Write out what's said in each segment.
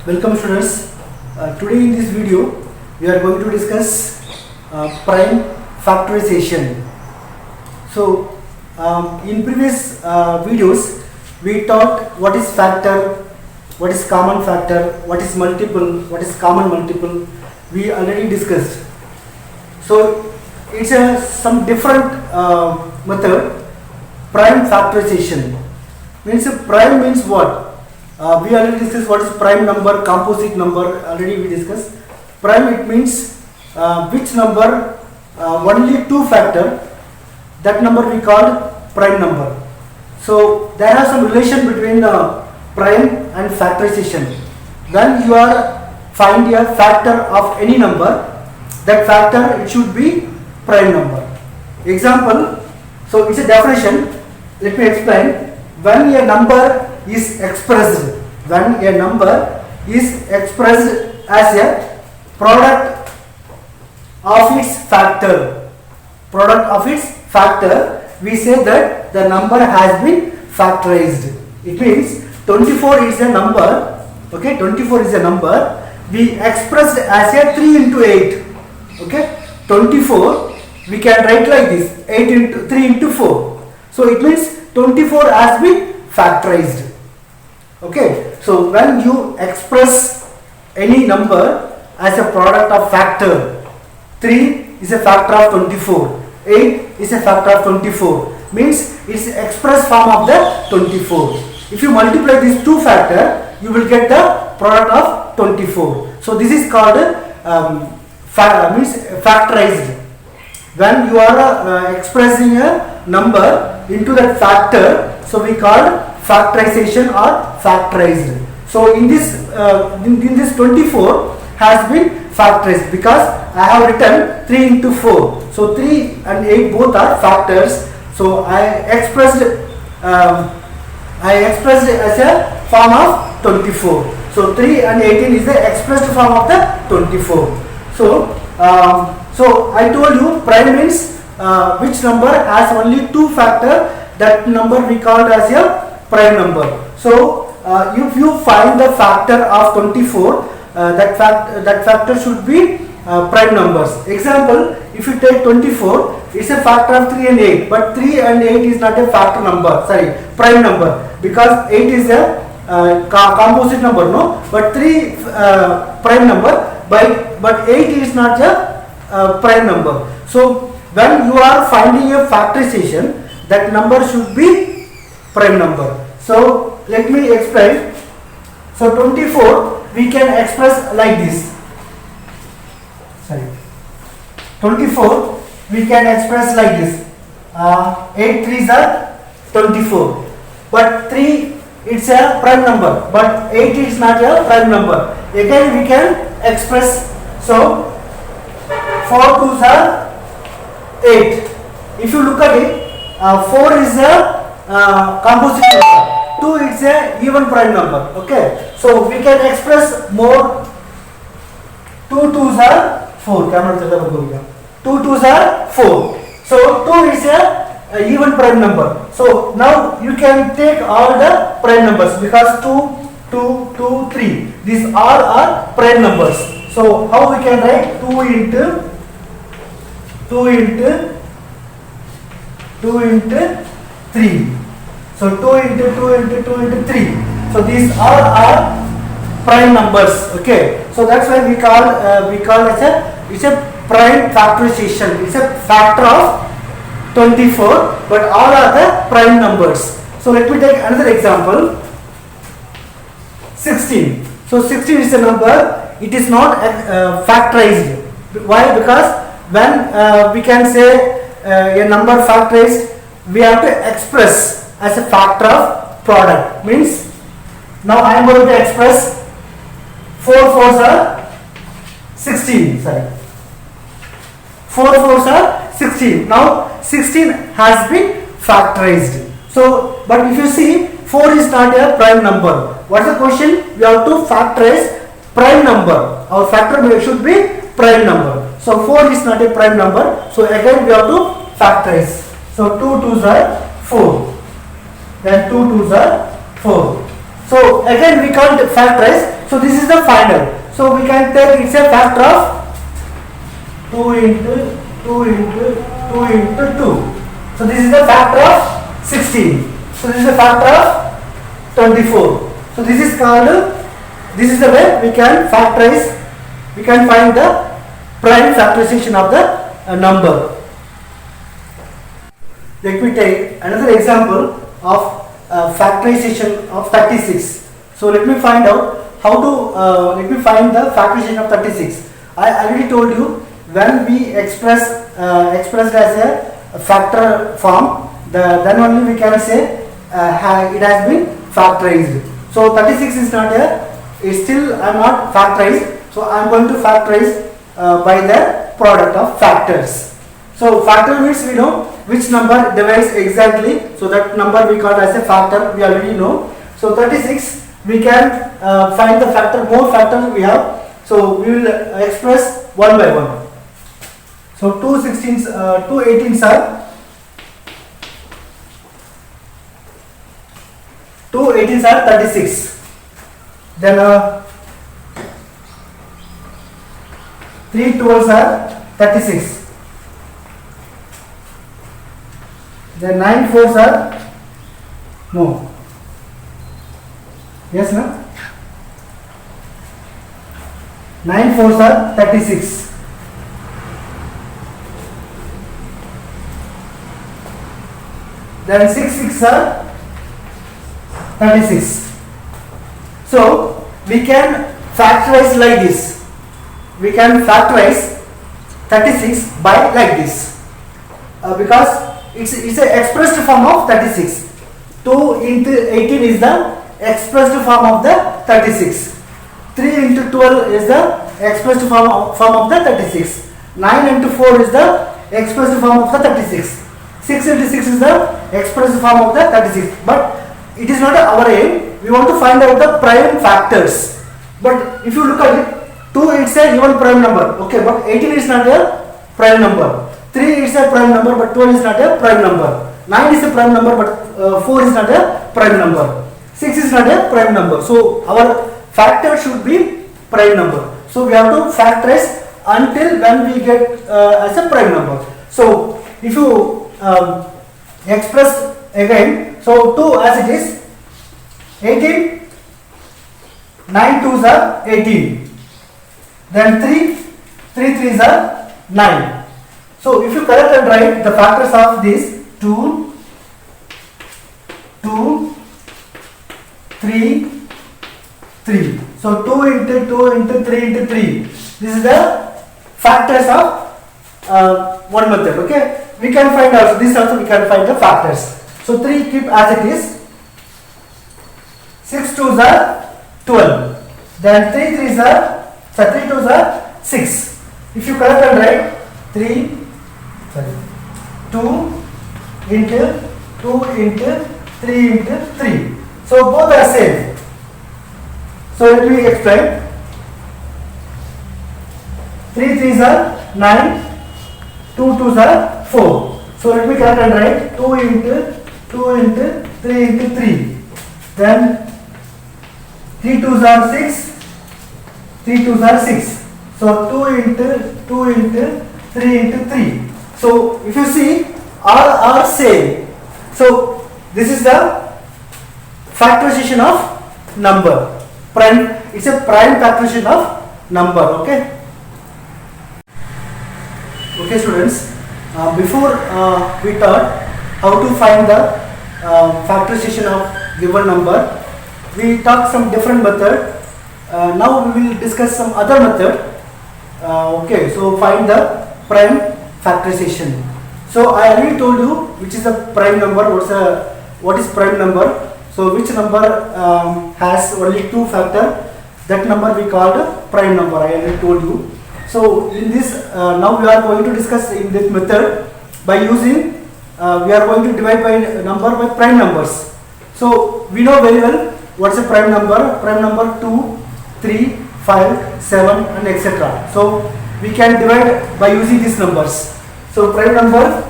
Welcome students. Today in this video we are going to discuss prime factorization. So in previous videos we taught what is factor, what is common factor, what is multiple, what is common multiple. We already discussed. So it's some different method. Prime factorization means prime means what? We already discussed what is prime number, composite number. Already we discussed. Prime, it means which number only two factor, that number we called prime number. So there are some relation between prime and factorization. When you are find a factor of any number, that factor it should be prime number. Example, so it's a definition. Let me explain. When a number is expressed, as a product of its factor, we say that the number has been factorized. It means 24 is a number. Okay, 24 is a number. We expressed as a 3 into 8. Okay, 24 we can write like this: 8 into 3 into 4. So it means 24 has been factorized. Okay, so when you express any number as a product of factor, 3 is a factor of 24, 8 is a factor of 24, means it's express form of the 24. If you multiply these two factor, you will get the product of 24. So this is called factorized. When you are expressing a number into that factor, so we call factorization or factorized. So in this 24 has been factorized because I have written 3 into 4. So 3 and 8 both are factors. So I expressed it as a form of 24. So 3 and 18 is the expressed form of the 24. So I told you prime means which number has only two factor, that number we called as a prime number. So if you find the factor of 24, that factor should be prime numbers. Example, if you take 24, it's a factor of 3 and 8, but 3 and 8 is not a factor number, prime number, because 8 is a composite number, no, but 3 prime number, but 8 is not a prime number. So when you are finding a factorization, that number should be prime number. So let me explain. So 24 we can express like this. 24 we can express like this. 8 3s are 24. But 3 it's a prime number, but 8 is not a prime number. Again we can express. So 4 2s are 8. If you look at it, 4 is a composite number, 2 is a even prime number. Okay, so we can express more. 2 2s are 4. 2 2s are 4. So 2 is a even prime number. So now you can take all the prime numbers because 2 2 2 3, these all are prime numbers. So how we can write 2 into 3. So 2 into 2 into 2 into 3. So these all are prime numbers. Okay. So that's why we call it's a prime factorization. It's a factor of 24, but all are the prime numbers. So let me take another example. 16. So 16 is a number. It is not factorized. Why? Because when we can say a number factorized, we have to express as a factor of product. Means now I am going to express 4 4s are 16. 4 4s are 16. Now 16 has been factorized. So, but if you see, 4 is not a prime number. What's the question? We have to factorize prime number. Our factor should be prime number. So 4 is not a prime number. So again we have to factorize. So 2 2s are 4. Then 2 2s are 4. So again we can't factorize. So this is the final. So we can take it's a factor of 2 into 2 into 2 into 2. So this is the factor of 16. So this is the factor of 24. So this is called, this is the way we can factorize, we can find the prime factorization of the number. Let me take another example of factorization of 36. So let me find out how to let me find the factorization of 36. I already told you when we expressed as a factor form, then only we can say it has been factorized. So 36 is not a, it's still I am not factorized. So I am going to factorize by the product of factors. So factor means we know which number divides exactly. So that number we call as a factor, we already know. So 36 we can find the factor, more factors we have. So we will express one by one. So 2 18s are 36. Then 3 12s are 36. Then 9 4s are no. Yes, no? 9 4s are 36. Then 6 6 are 36. So we can factorize like this. We can factorize 36 by like this because it's an expressed form of 36. 2 into 18 is the expressed form of the 36. 3 into 12 is the expressed form of the 36. 9 into 4 is the expressed form of the 36. 6 into 6 is the expressed form of the 36. But it is not our aim. We want to find out the prime factors. But if you look at it, 2 is a even prime number. Okay, but 18 is not a prime number. 3 is a prime number, but 12 is not a prime number. 9 is a prime number, but 4 is not a prime number. 6 is not a prime number. So our factor should be prime number. So we have to factorize until when we get as a prime number. So if you express again, so 2 as it is 18, 9 2s are 18. Then 3 3s are 9. So if you correct and write the factors of this 2, 2, 3, 3. So 2 into 2 into 3 into 3. This is the factors of one method. Okay, we can find also this also we can find the factors. So 3 keep as it is. 6 2s are 12. Then 3 2s are 6. If you correct and write 2 into 2 into 3 into 3. So both are same. So let me explain. 3 3s are 9, 2 2s are 4. So let me correct and write 2 into 2 into 3 into 3. Then 3 2s are 6, 3 2s are 6. So 2 into 2 into 3 into 3. So if you see, all are same. So this is the factorization of number. Prime, it's a prime factorization of number. Okay. Okay, students. Before we taught how to find the factorization of given number, we talked some different method. Now we will discuss some other method. Okay, so find the prime factorization. So I already told you which is the prime number. What is prime number? So which number has only two factor? That number we called prime number. I already told you. So in this now we are going to discuss in this method by using we are going to divide by number by prime numbers. So we know very well what's a prime number. Prime number 2, 3, 5, 7 and etc. So we can divide by using these numbers. So prime number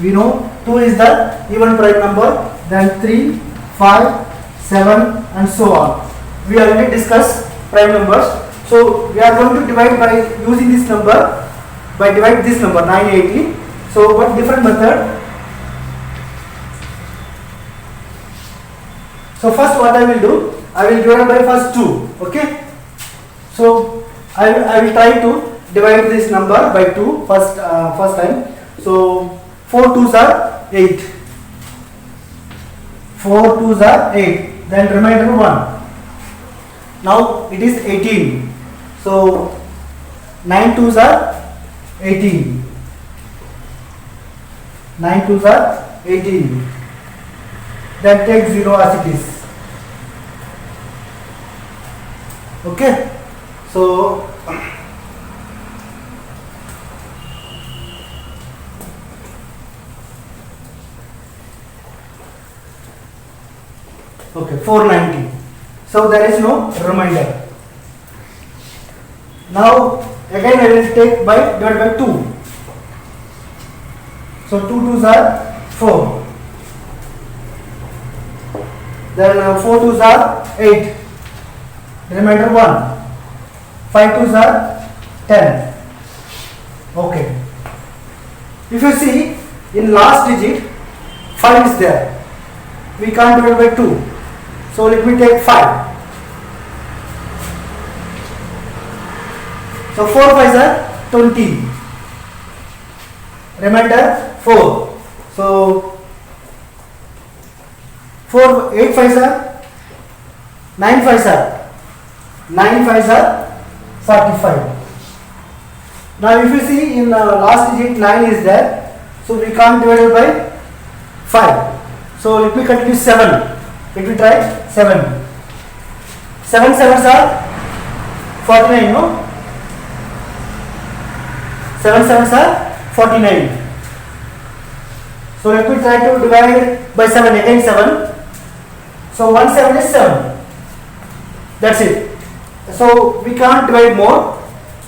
we know 2 is the even prime number, then 3, 5, 7 and so on. we already discussed prime numbers. So we are going to divide by using this number, by divide this number 980. So what different method? So first what I will do, I will divide by first 2. Okay. So I will try to divide this number by 2 first time. So 4 2s are 8. 4 2s are 8. Then remainder 1. Now it is 18. So 9 2s are 18. 9 2s are 18. Then take 0 as it is. Okay. So okay, 490. So there is no remainder. Now again I will take by divide by 2. So 2 2s are 4. Then 4 2s are 8. Remainder 1. 5 2s are 10. Okay. If you see in last digit 5 is there. We can't divide by 2. So let me take 5. So 4 5s are 20. Remainder 4. So 4 8 5s are 9 5s are 9 5s are 45. Now if you see in last digit 9 is there. So we can't divide it by 5. So let me continue 7. Let me try 7. 7 7s are 49, no? 7 7s are 49. So let me try to divide by 7, again 7. So 1 7 is 7. That's it. So we can't divide more.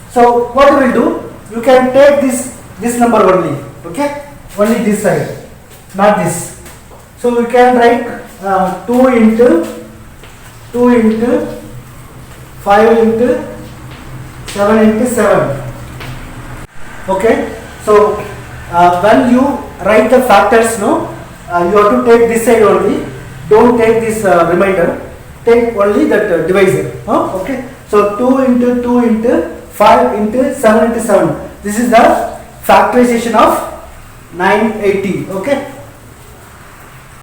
So what we will do? You can take this number only. Okay? Only this side, not this. So we can write 2 into 5 into 7 into 7. Okay? So when you write the factors, no, you have to take this side only. Don't take this remainder. Take only that divisor. Okay? So 2 into 2 into 5 into 7 into 7. This is the factorization of 980. Okay?